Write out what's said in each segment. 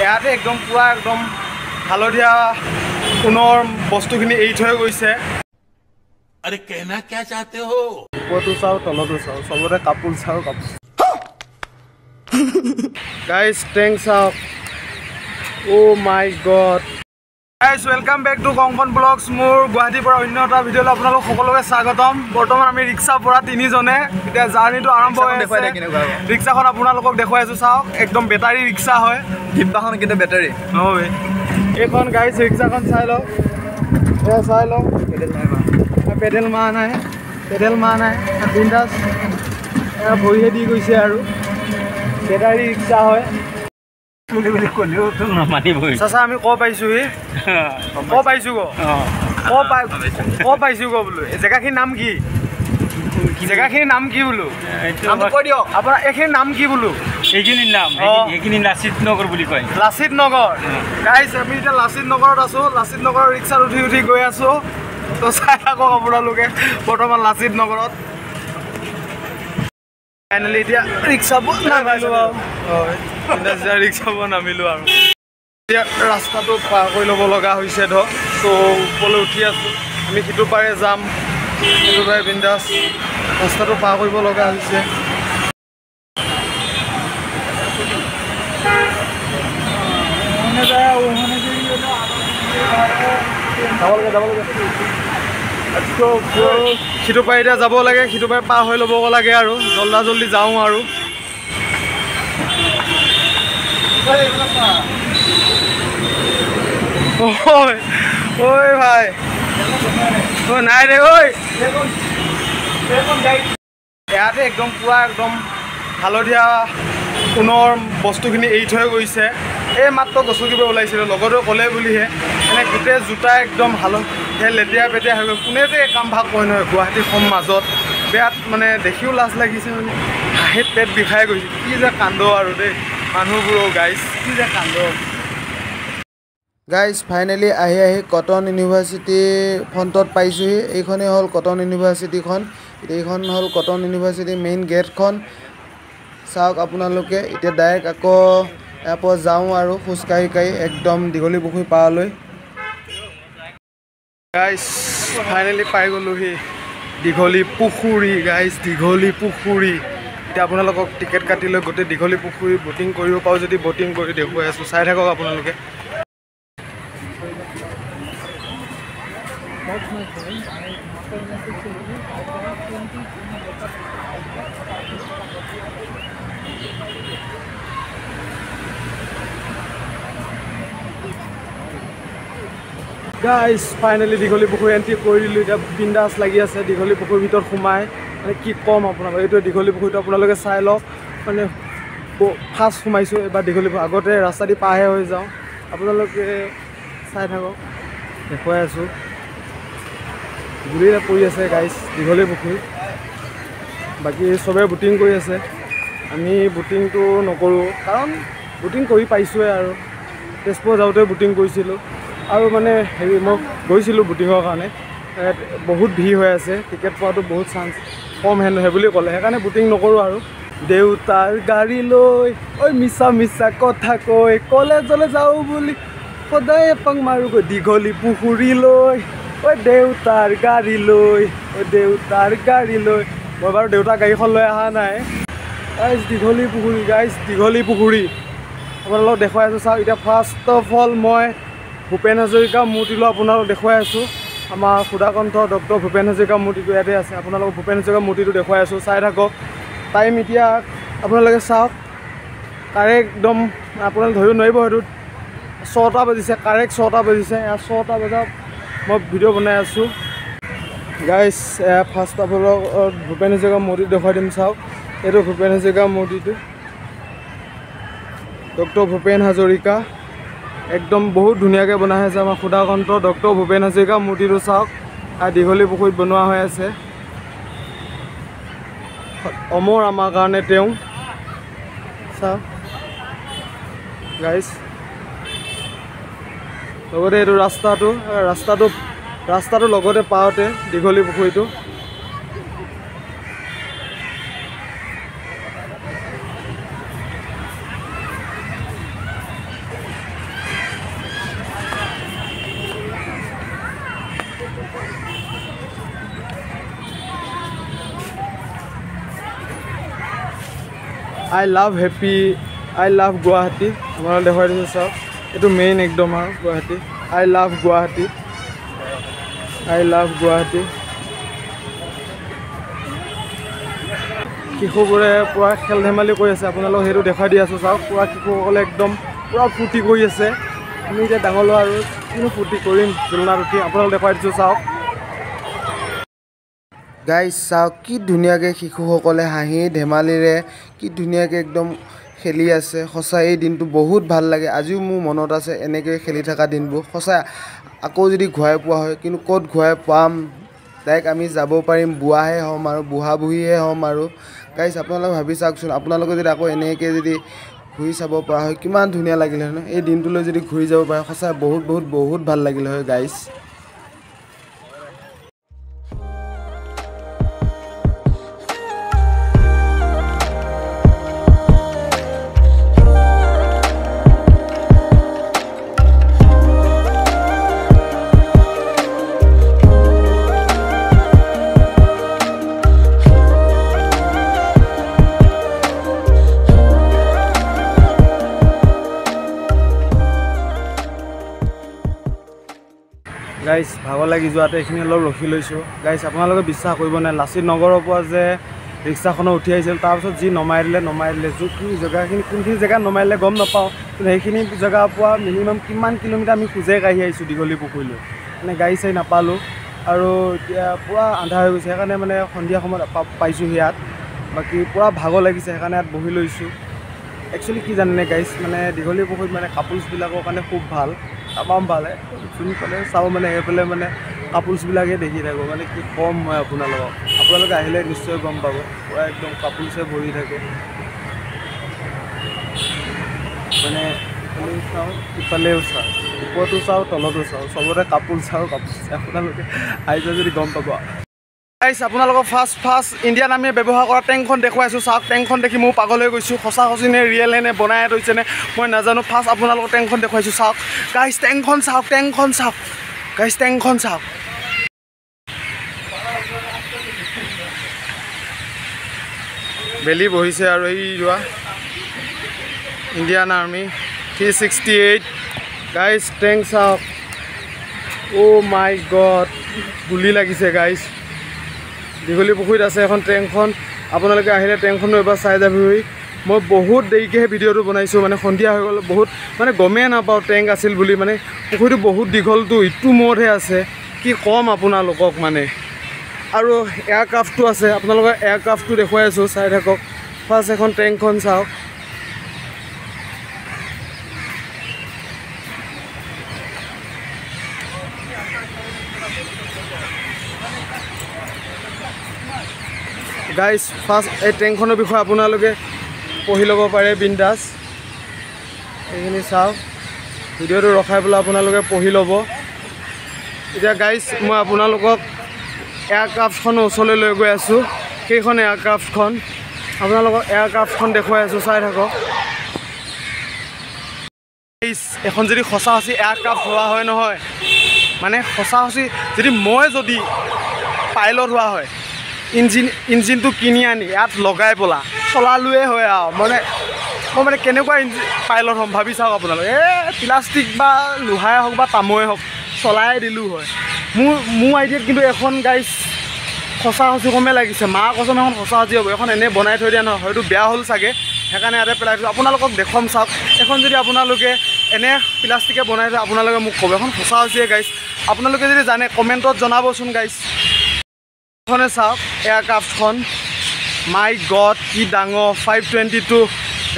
ইয়াতে একদম পুৰা একদম হালধীয়া সোণৰ বস্তুখিনি এৰি থৈ গৈছে। अरे कहना क्या चाहते हो? ওপৰতো চাওঁ তলতো চাওঁ চবতে কাপোৰ চাওঁ কাপোৰ। গাইজ টেংক চাওক। Oh' my God. Guys welcome back to Kangkan blogs. মোৰ গুৱাহাটীৰ পৰা অন্য এটা ভিডিঅ'লৈ আপোনালোক সকলোকে স্বাগতম। বৰ্তমান আমি ৰিক্সাৰ পৰা তিনিজনে এতিয়া জাৰ্ণিটো আৰম্ভ হৈ আছে। ৰিক্সাখন আপোনালোকক দেখুৱাই আছোঁ চাওক। একদম বেটাৰী ৰিক্সা হয়। ডিব্বাখন কিন্তু বেটাৰী নহয়। এইখন গাইজ ৰিক্সাখন চাই লওক। এয়া চাই লওক। পেডেল মাৰা নাই বিন্দাছ ভৰিহে দি গৈছে আৰু বেটাৰী ৰিক্সা হয়। চাচা আমি ক পাইছোহি বোলো জেগাখিনিৰ নাম কি বোলো কৈ দিয়ক আপোনাৰ এইখিনিৰ নাম কি বোলো। এইখিনি লাচিত নগৰ বুলি কয়। লাচিত নগৰ গাইজ আমি এতিয়া লাচিত নগৰত আছোঁ। লাচিত নগৰৰ ৰিক্সাত উঠি গৈ আছোঁ। তো চাই থাকক আপোনালোকে বৰ্তমান লাচিত নগৰত। ফাইনেলি এতিয়া ৰিক্সাবোৰ নামিলোঁ আৰু এতিয়া ৰাস্তাটো পাৰ কৰি ল'ব লগা হৈছে ধৰক। চ' ওপৰলৈ উঠি আছোঁ। আমি সিটো পাৰে যাম সিটো পাৰে বিন্দাছ ৰাস্তাটো পাৰ কৰিব লগা হৈছে। সিটো পাৰে এতিয়া যাব লাগে। সিটো পাৰে পাৰ হৈ ল'ব লাগে আৰু জল্দি যাওঁ আৰু ঐ ভাই নাই দে ঐ। ইয়াতে একদম পুৰা একদম হালধীয়া সোণৰ বস্তুখিনি এৰি থৈ গৈছে। এই মাত্ৰ গছকিব ওলাইছিলোঁ লগতে ক'লে বুলিহে এনে গোটেই জোতা একদম হালধীয়া লেতেৰা পেতেৰা হৈ গ'ল। কোনে যে এই কাম ভাগ কৰে নহয় গুৱাহাটীৰ মাজত বেয়াত মানে দেখিও লাজ লাগিছে। মানে হাঁহিত পেট বিষাই গৈছে। কি যে কান্দ আৰু দেই মানুহবোৰো গাইজ কি যে কান্দ। গাইজ ফাইনেলি আহি কটন ইউনিভাৰ্চিটি ফ্ৰণ্টত পাইছোঁহি। এইখনেই হ'ল কটন ইউনিভাৰ্চিটিখন। এইখন হ'ল কটন ইউনিভাৰ্চিটিৰ মেইন গেটখন চাওক আপোনালোকে। এতিয়া ডাইৰেক্ট আকৌ ইয়াৰ পৰা যাওঁ আৰু খোজকাঢ়ি একদম দীঘলী পুখুৰী পাৰলৈ। গাইজ ফাইনেলি পাই গ'লোহি দীঘলী পুখুৰী। গাইজ দীঘলী পুখুৰী। এতিয়া আপোনালোকক টিকেট কাটি লৈ গোটেই দীঘলী পুখুৰী ব'টিং কৰিব পাৰোঁ যদি ব'টিং কৰি দেখুৱাই আছোঁ। চাই থাকক আপোনালোকে। গাইজ ফাইনেলি দীঘলী পুখুৰী এণ্ট্ৰি কৰি দিলোঁ। এতিয়া বিন্দাছ লাগি আছে দীঘলী পুখুৰীৰ ভিতৰত সোমাই। মানে কি ক'ম আপোনালোকে। এইটো দীঘলী পুখুৰীটো আপোনালোকে চাই লওক। মানে ফাৰ্ষ্ট সোমাইছোঁ এবাৰ দীঘলী পুখুৰী। আগতে ৰাস্তা দি পাৰহে হৈ যাওঁ। আপোনালোকে চাই থাকক দেখুৱাই আছোঁ। গুৰিৰে পৰি আছে গাইজ দীঘলী পুখুৰী। বাকী চবে বুটিং কৰি আছে। আমি বুটিংটো নকৰোঁ কাৰণ বুটিং কৰি পাইছোঁৱে আৰু তেজপুৰ যাওঁতে বুটিং কৰিছিলোঁ আৰু মানে হেৰি মই গৈছিলোঁ বুটিঙৰ কাৰণে। বহুত ভিৰ হৈ আছে। টিকেট পোৱাটো বহুত চান্স কম হেনো বুলি ক'লে। সেইকাৰণে বুটিং নকৰোঁ আৰু। দেউতাৰ গাড়ী লৈ ঐ মিছা কথা কৈ কলেজলৈ যাওঁ বুলি সদায় এপাক মাৰোগৈ দীঘলী পুখুৰীলৈ ঐ দেউতাৰ গাড়ী লৈ মই বাৰু দেউতাৰ গাড়ীখন লৈ অহা নাই। গাইজ দীঘলী পুখুৰী আপোনালোকক দেখুৱাই আছোঁ চাওক। এতিয়া ফাৰ্ষ্ট অফ অল মই ভূপেন হাজৰিকা মূৰ্তিলৈ আপোনালোক দেখুৱাই আছোঁ। আমাৰ সুধাকণ্ঠ ডক্টৰ ভূপেন হাজৰিকা মূৰ্তিটো ইয়াতে আছে। আপোনালোকক ভূপেন হাজৰিকা মূৰ্তিটো দেখুৱাই আছোঁ। চাই থাকক। টাইম এতিয়া আপোনালোকে চাওক। কাৰেক্ট একদম আপোনালোকে ধৰিব নোৱাৰিব হয়তো 6টা বাজিছে। কাৰেক্ট 6টা বাজিছে। 6টা বজাত মই ভিডিঅ' বনাই আছোঁ। Guys first of all Bhupen Hazarika মূৰ্তি দেখুৱাই দিম চাওক। এইটো ভূপেন হাজৰিকা মূৰ্তিটো ডক্টৰ ভূপেন হাজৰিকা একদম বহুত ধুনীয়াকৈ বনাই আছে। আমাৰ সুধাকণ্ঠ ডক্টৰ ভূপেন হাজৰিকা মূৰ্তিটো চাওক। দীঘলী পুখুৰীত বনোৱা হৈ আছে। অমৰ আমাৰ কাৰণে তেওঁ চাওক গাইজ। লগতে এইটো ৰাস্তাটো লগতে পাওঁতে দীঘলী পুখুৰীটো I love happy, I love Guwahati. আপোনালোকে দেখুৱাই দিছোঁ চাওক এইটো মেইন একদম আৰু Guwahati I love Guwahati. I love Guwahati. শিশুবোৰে পুৰা খেল ধেমালি কৰি আছে আপোনালোকক সেইটো দেখাই দি আছোঁ চাওক পুৰা শিশুসকলে একদম পুৰা ফূৰ্তি কৰি আছে আমি এতিয়া ডাঙৰ ল'ৰা আৰু কিনো ফূৰ্তি কৰিম জোলনাত উঠি আপোনালোকক দেখাই দিছোঁ চাওক গাইজ চাওক কি ধুনীয়াকৈ শিশুসকলে হাঁহি ধেমালিৰে কি ধুনীয়াকৈ একদম খেলি আছে সঁচাই এই দিনটো বহুত ভাল লাগে আজিও মোৰ মনত আছে এনেকৈ খেলি থকা দিনবোৰ সঁচাই আকৌ যদি ঘূৰাই পোৱা হয় কিন্তু ক'ত ঘূৰাই পাম ডাইৰেক্ট আমি যাব পাৰিম বুঢ়াহে হ'ম আৰু বুঢ়া বুঢ়ীহে হ'ম আৰু গাইজ আপোনালোকে ভাবি চাওকচোন আপোনালোকে যদি আকৌ এনেকৈ যদি ঘূৰি চাব পৰা হয় কিমান ধুনীয়া লাগিলে হয় ন এই দিনটোলৈ যদি ঘূৰি যাব পাৰে সঁচাই বহুত বহুত বহুত ভাল লাগিলে হয় গাইজ গাইজ ভাগৰ লাগি যোৱাতে এইখিনি অলপ ৰখি লৈছোঁ গাইজ আপোনালোকে বিশ্বাস কৰিব নাই লাচিত নগৰৰ পৰা যে ৰিক্সাখনত উঠি আহিছিল তাৰপিছত যি নমাই দিলে যোনখিনি জেগাখিনি কোনখিনি জেগাত নমাই দিলে গম নাপাওঁ কিন্তু সেইখিনি জেগাৰ পৰা মিনিমাম কিমান কিলোমিটাৰ আমি খোজে কাঢ়ি আহিছোঁ দীঘলী পুখুৰীলৈ মানে গাড়ী চাৰি নাপালোঁ আৰু এতিয়া পূৰা আন্ধাৰ হৈ গৈছে সেইকাৰণে মানে সন্ধিয়া সময়ত পাইছোঁহি ইয়াত বাকী পূৰা ভাগৰ লাগিছে সেইকাৰণে ইয়াত বহি লৈছোঁ একচুৱেলি কি জানেনে গাইজ মানে দীঘলী পুখুৰীত মানে কাপোলছবিলাকৰ কাৰণে খুব ভাল তামাম ভাল যোনফালে চাওঁ মানে সেইফালে মানে কাপোলছবিলাকে দেখি থাকোঁ মানে কি কম মই আপোনালোকে আহিলে নিশ্চয় গম পাব পূৰা একদম কাপোলছে ভৰি থাকে মানে ইফালেও চাওঁ ইফালেও চাওঁ ওপৰতো চাওঁ তলতো চাওঁ চবতে কাপোল চাওঁ আপোনালোকে আহিছে যদি গম পাব গাইজ আপোনালোকক ফাৰ্ষ্ট ইণ্ডিয়ান আৰ্মিয়ে ব্যৱহাৰ কৰা টেংকখন দেখুৱাইছোঁ চাওক টেংকখন দেখি মোৰ পাগল হৈ গৈছোঁ সঁচা সঁচিনে ৰিয়েল নে বনাই থৈছেনে মই নাজানো ফাৰ্ষ্ট আপোনালোকক টেংকখন দেখুৱাইছোঁ চাওক গাইজ টেংকখন চাওক গাইজ টেংকখন চাওক বেলি বহিছে আৰু এই যোৱা ইণ্ডিয়ান আৰ্মি 368 গাইজ টেংক চাওক অ' মাই গড গুলি লাগিছে গাইজ দীঘলী পুখুৰীত আছে এখন ট্ৰেইনখন আপোনালোকে আহিলে ট্ৰেইনখনো এবাৰ চাই যাবহি মই বহুত দেৰিকৈহে ভিডিঅ'টো বনাইছোঁ মানে সন্ধিয়া হৈ গ'ল বহুত মানে গমেই নাপাওঁ টেংক আছিল বুলি মানে পুখুৰীটো বহুত দীঘলটো ইটো মূৰতহে আছে কি ক'ম আপোনালোকক মানে আৰু এয়াৰক্ৰাফ্টটো আছে আপোনালোকৰ এয়াৰক্ৰাফ্টটো দেখুৱাই আছোঁ চাই থাকক ফাৰ্ষ্ট এখন ট্ৰেইনখন চাওক গাইজ ফাৰ্ষ্ট এই ট্ৰেইনখনৰ বিষয়ে আপোনালোকে পঢ়ি ল'ব পাৰে বিন্দাছ এইখিনি চাওক ভিডিঅ'টো ৰখাই পেলাই আপোনালোকে পঢ়ি ল'ব এতিয়া গাইজ মই আপোনালোকক এয়াৰক্ৰাফ্টখনৰ ওচৰলৈ লৈ গৈ আছোঁ সেইখন এয়াৰক্ৰাফ্টখন আপোনালোকক এয়াৰক্ৰাফ্টখন দেখুৱাই আছোঁ চাই থাকক এখন যদি সঁচা সঁচি এয়াৰক্ৰাফ্ট হোৱা হয় নহয় মানে সঁচা সঁচি যদি মই পাইলট হোৱা হয় ইঞ্জিনটো কিনি আনি ইয়াত লগাই পেলা চলালোৱে হয় আৰু মই মানে কেনেকুৱা পাইলট হ'ম ভাবি চাওক আপোনালোকে প্লাষ্টিক বা লোহাই হওক বা তামৰে হওক চলাই দিলোঁ হয় মোৰ আইডিয়াত কিন্তু এখন গাইজ সঁচা সঁচি কমে লাগিছে মা কচম এখন সঁচা সঁচি হ'ব এখন এনেই বনাই থৈ দিয়া নহয় হয়তো বেয়া হ'ল চাগে সেইকাৰণে ইয়াতে পেলাই থৈছোঁ আপোনালোকক দেখুৱাম চাওক এখন যদি আপোনালোকে এনে প্লাষ্টিকে বনাই থয় আপোনালোকে মোক ক'ব এখন সঁচা সঁচিয়ে গাইজ আপোনালোকে যদি জানে কমেণ্টত জনাবচোন গাইজ খনে চাওক এয়াৰক্ৰাফ্টখন মাই গড কি ডাঙৰ 522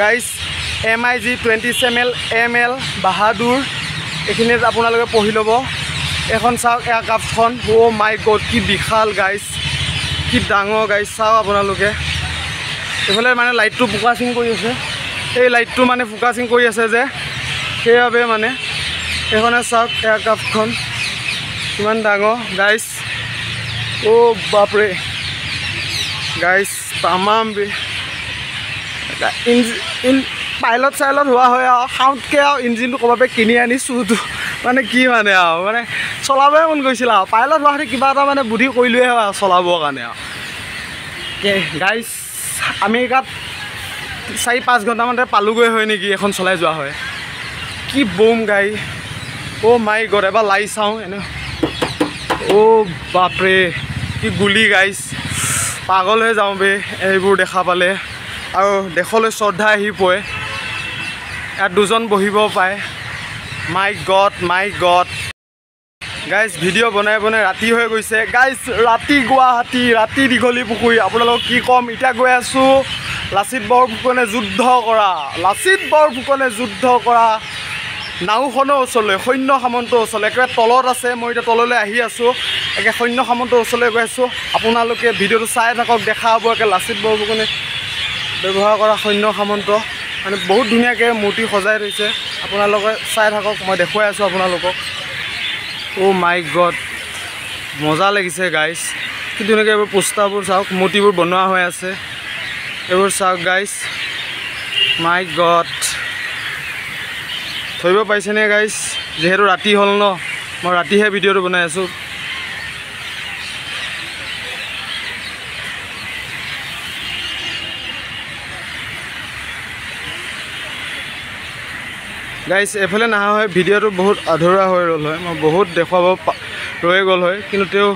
গাইজ MIG 27 ML বাহাদুৰ এইখিনিত আপোনালোকে পঢ়ি ল'ব এখন চাওক এয়াৰক্ৰাফ্টখন অ' মাই গড কি বিশাল গাইজ কি ডাঙৰ গাইজ চাওক আপোনালোকে এইফালে মানে লাইটটো ফ'কাচিং কৰি আছে এই লাইটটো মানে ফ'কাচিং কৰি আছে যে সেইবাবে মানে এইখনে চাওক এয়াৰক্ৰাফ্টখন কিমান ডাঙৰ গাইজ অ' বাপৰে গাইজ তামাম পাইলট চাইলট হোৱা হয় আৰু সাউণ্ডকৈ আৰু ইঞ্জিনটো ক'ৰবাৰ কিনি আনিছোঁতো মানে কি মানে আৰু মানে চলাবই মন গৈছিল আৰু পাইলট হোৱাখিনি কিবা এটা মানে বুদ্ধি কৰিলোৱে হয় আৰু চলাবৰ কাৰণে আৰু গাইজ আমেৰিকাত 4-5 ঘণ্টামানতে পালোগৈ হয় নেকি এখন চলাই যোৱা হয় কি বুম গাড়ী অ' মাই গড এবাৰ লাই চাওঁ এনে অ' বাপৰে কি গুলি গাইছ পাগল হৈ যাওঁ বে এইবোৰ দেখা পালে আৰু দেশলৈ শ্ৰদ্ধা আহি পৰে ইয়াত 2জন বহিব পায় মাই গড গাইজ ভিডিঅ' বনাই ৰাতি হৈ গৈছে গাইজ ৰাতি গুৱাহাটী ৰাতি দীঘলী পুখুৰী আপোনালোকক কি ক'ম এতিয়া গৈ আছোঁ লাচিত বৰফুকনে যুদ্ধ কৰা নাওখনৰ ওচৰলৈ সৈন্য সামন্তৰ ওচৰলৈ একেবাৰে তলত আছে মই এতিয়া তললৈ আহি আছোঁ একে সৈন্য সামন্তৰ ওচৰলৈ গৈ আছোঁ আপোনালোকে ভিডিঅ'টো চাই থাকক দেখা হ'ব একে লাচিত বৰফুকনে ব্যৱহাৰ কৰা সৈন্য সামন্ত মানে বহুত ধুনীয়াকৈ মূৰ্তি সজাই থৈছে আপোনালোকে চাই থাকক মই দেখুৱাই আছোঁ আপোনালোকক অ' মাই গড মজা লাগিছে গাইজ কি ধুনীয়াকৈ এইবোৰ পোষ্টাৰবোৰ চাওক মূৰ্তিবোৰ বনোৱা হৈ আছে এইবোৰ চাওক গাইজ মাই গড ধৰিব পাৰিছেনে গাইজ যিহেতু ৰাতি হ'ল ন মই ৰাতিহে ভিডিঅ'টো বনাই আছোঁ গাইজ এফালে নহা হয় ভিডিঅ'টো বহুত আধৰুৱা হৈ ৰ'ল হয় মই বহুত দেখুৱাব ৰৈ গ'ল হয় কিন্তু তেওঁ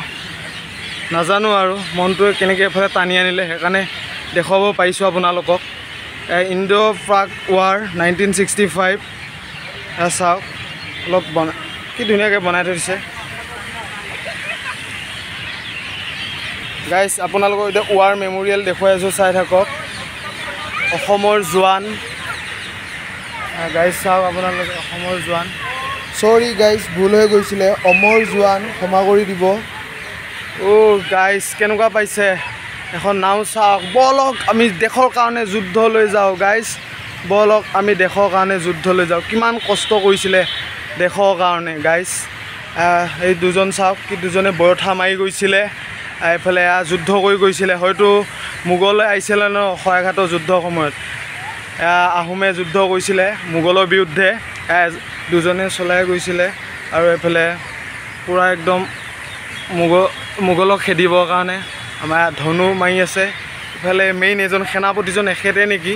নাজানো আৰু মনটোৱে কেনেকৈ এফালে টানি আনিলে সেইকাৰণে দেখুৱাব পাৰিছোঁ আপোনালোকক ইণ্ডো পাক ৱাৰ 1965 চাওক অলপ কি ধুনীয়াকৈ বনাই থৈছে গাইজ আপোনালোকক এতিয়া ৱাৰ মেমৰিয়েল দেখুৱাই আছোঁ চাই থাকক অসমৰ জোৱান গাইজ চাওক আপোনালোকে অসমৰ জোৱান চৰি গাইজ ভুল হৈ গৈছিলে অমৰ জোৱান ক্ষমা কৰি দিব অ' গাইজ কেনেকুৱা পাইছে এখন নাও চাওক বলক আমি দেশৰ কাৰণে যুদ্ধলৈ যাওঁ গাইজ বলক আমি দেশৰ কাৰণে যুদ্ধলৈ যাওঁ কিমান কষ্ট কৰিছিলে দেশৰ কাৰণে গাইজ এই 2জন চাওক কি 2জনে বৰঠা মাৰি গৈছিলে এইফালে যুদ্ধ কৰি গৈছিলে হয়তো মোগলে আহিছিলে ন শৰাইঘাটৰ যুদ্ধৰ সময়ত আহোমে যুদ্ধ কৰিছিলে মোগলৰ বিৰুদ্ধে 2জনে চলাই গৈছিলে আৰু এইফালে পূৰা একদম মোগলক খেদিবৰ কাৰণে আমাৰ ধনু মাৰি আছে ইফালে মেইন এজন সেনাপতিজন এখেতে নেকি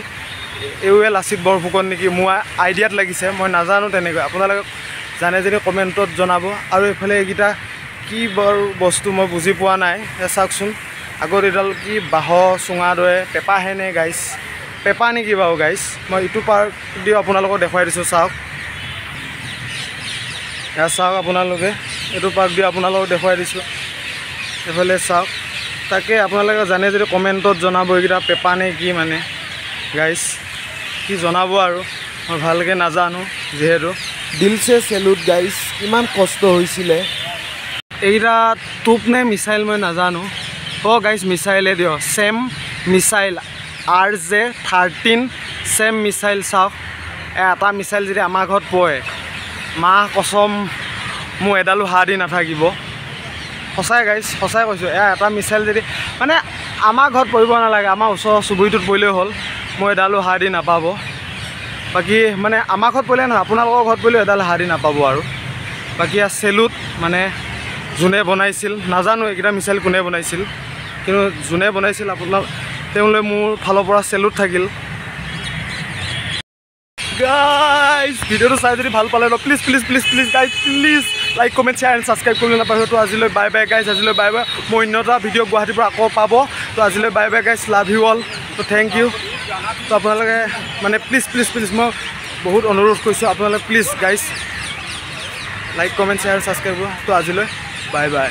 এওঁৱে লাচিত বৰফুকন নেকি মোৰ আইডিয়াত লাগিছে মই নাজানো তেনেকৈ আপোনালোকে জানে যদি কমেণ্টত জনাব আৰু এইফালে এইকেইটা কি বাৰু বস্তু মই বুজি পোৱা নাই চাওকচোন আগত এডাল কি বাঁহৰ চুঙাৰ দৰে পেপাহেনে গাইজ পেপা নেকি বাৰু গাইজ মই ইটো পাৰ্ক দি আপোনালোকক দেখুৱাই দিছোঁ চাওক এয়া চাওক আপোনালোকে এইটো পাৰ্ক দি আপোনালোকক দেখুৱাই দিছোঁ এইফালে চাওক তাকে আপোনালোকে জানে যদি কমেণ্টত জনাব এইকেইটা পেপা নে কি মানে গাইজ কি জনাব আৰু মই ভালকৈ নাজানো যিহেতু দিলছে চেলুট গাইজ ইমান কষ্ট হৈছিলে এইকেইটা টোপ নে মিছাইল মই নাজানো অ' গাইজ মিছাইলে দিয়ক same missile RJ-13 same missile চাওক এটা মিছাইল যদি আমাৰ ঘৰত পৰে মা কচম মোৰ এডালো হাত দি নাথাকিব সঁচাই গাইজ সঁচাই কৈছোঁ এটা মিছাইল যদি মানে আমাৰ ঘৰত পৰিব নালাগে আমাৰ ওচৰৰ চুবুৰীটোত পৰিলেই হ'ল মই এডালো হাত দি নাপাব বাকী মানে আমাৰ ঘৰত পৰিলে নহয় আপোনালোকৰ ঘৰত পৰিলেও এডাল হাত দি নাপাব আৰু বাকী চেলুট মানে যোনে বনাইছিল নাজানো এইকেইটা মিছাইল কোনে বনাইছিল কিন্তু যোনে বনাইছিল আপোনাক তেওঁলৈ মোৰ ফালৰ পৰা চেলুট থাকিল গাইজ ভিডিঅ'টো চাই যদি ভাল পালে please guys please like comment share and subscribe কৰিবলৈ নাপাহৰিব তো আজিলৈ বাই বাই গাইজ আজিলৈ বাই বাই মই অন্য এটা ভিডিঅ' গুৱাহাটীৰ পৰা আকৌ পাব তো আজিলৈ bye bye guys love you all তো থেংক ইউ তো আপোনালোকে মানে প্লিজ মই বহুত অনুৰোধ কৰিছোঁ আপোনালোকে please guys like comment share subscribe কৰিব তো আজিলৈ বাই বাই